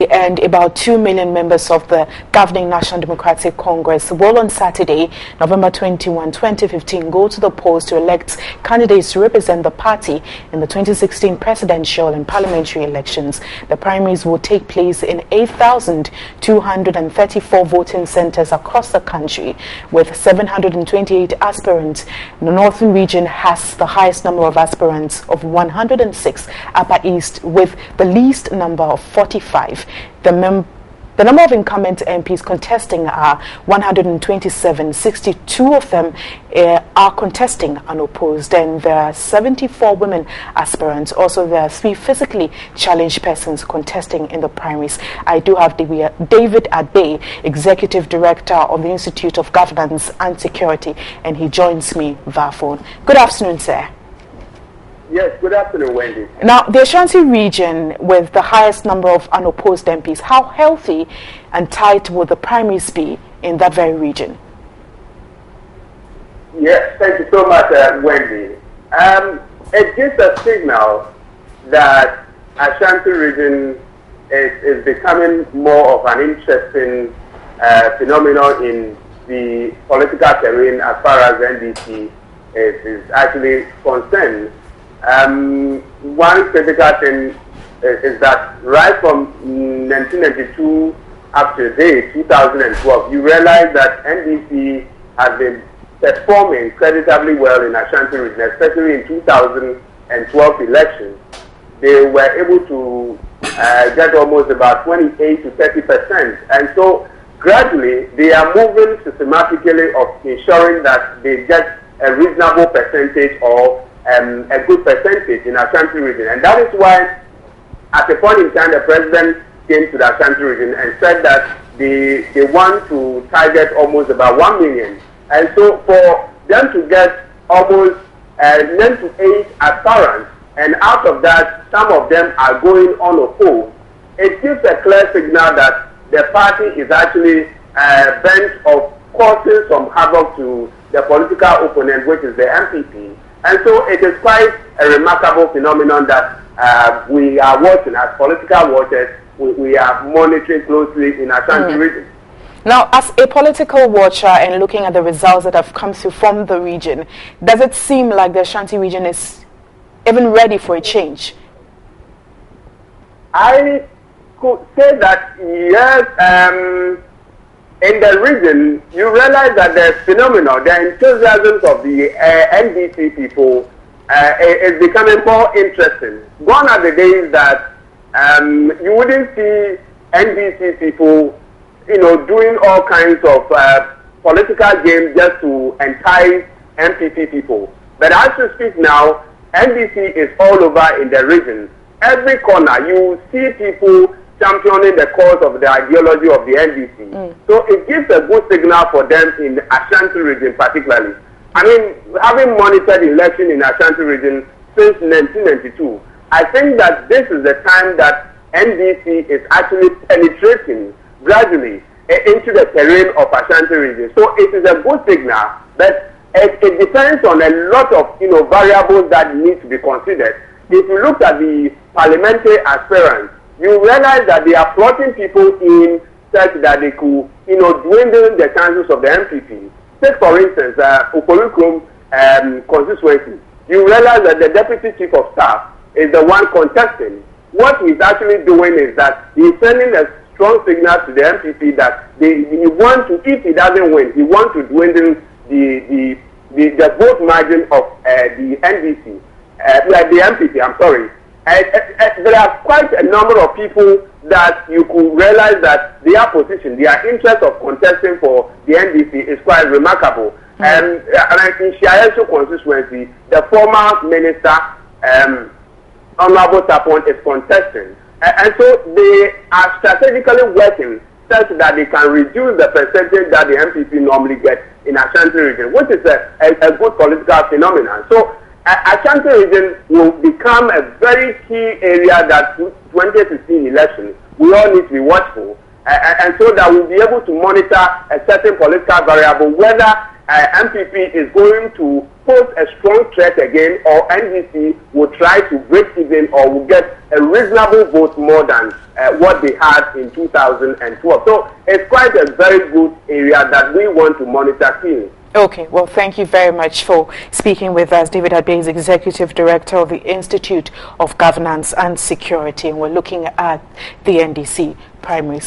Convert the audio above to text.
And about 2 million members of the governing National Democratic Congress will on Saturday, November 21, 2015, go to the polls to elect candidates to represent the party in the 2016 presidential and parliamentary elections. The primaries will take place in 8,234 voting centers across the country, with 728 aspirants. The Northern region has the highest number of aspirants of 106, Upper East with the least number of 45. The number of incumbent MPs contesting are 127. 62 of them are contesting unopposed, and there are 74 women aspirants. Also, there are 3 physically challenged persons contesting in the primaries. I do have David Adbe, Executive Director of the Institute of Governance and Security, and he joins me via phone. Good afternoon, sir. Yes, good afternoon, Wendy. Now, the Ashanti region with the highest number of unopposed MPs, how healthy and tight will the primaries be in that very region? Yes, thank you so much, Wendy. It gives a signal that Ashanti region is becoming more of an interesting phenomenon in the political terrain as far as NDC is actually concerned. One critical thing is that right from 1992 up to date, 2012, you realize that NDC has been performing creditably well in Ashanti region, especially in 2012 elections. They were able to get almost about 28 to 30%, and so gradually they are moving systematically of ensuring that they get a reasonable percentage of a good percentage in Ashanti region. And that is why at a point in time the president came to the Ashanti region and said that they want to target almost about 1 million. And so for them to get almost 9 to 8 aspirants, and out of that some of them are going unopposed, it gives a clear signal that the party is actually bent of causing some havoc to the political opponent, which is the MPP. And so it is quite a remarkable phenomenon that we are watching as political watchers. We are monitoring closely in Ashanti region. Now, as a political watcher and looking at the results that have come through from the region, does it seem like the Ashanti region is even ready for a change? I could say that yes. In the region, you realize that the phenomenon, the enthusiasm of the NDC people is becoming more interesting. Gone are the days that you wouldn't see NDC people, doing all kinds of political games just to entice MPP people. But as you speak now, NDC is all over in the region. Every corner, you see people championing the cause of the ideology of the NDC. So it gives a good signal for them in the Ashanti region particularly. I mean, having monitored election in Ashanti region since 1992, I think that this is the time that NDC is actually penetrating gradually into the terrain of Ashanti region. So it is a good signal, but it depends on a lot of variables that need to be considered. If you look at the parliamentary aspirants, you realize that they are plotting people in such that they could, dwindle the chances of the MPP. Take, for instance, Ukolukrum constituency. You realize that the deputy chief of staff is the one contesting. What he's actually doing is that he's sending a strong signal to the MPP that he want to, if he doesn't win, he wants to dwindle the vote margin of the NDC, the MPP. I'm sorry. There are quite a number of people that you could realize that their position, their interest of contesting for the NDC is quite remarkable. And in Shiayesu constituency, the former minister, Honorable Tapon, is contesting. And so they are strategically working such that they can reduce the percentage that the MPP normally gets in Ashanti region, which is a good political phenomenon. So Ashanti region will become a very key area that 2016 election we all need to be watchful, and so that we'll be able to monitor a certain political variable, whether MPP is going to pose a strong threat again, or NDC will try to break even or will get a reasonable vote more than what they had in 2012. So it's quite a very good area that we want to monitor keenly. Okay, well, thank you very much for speaking with us. David Adbey is Executive Director of the Institute of Governance and Security, and we're looking at the NDC primaries.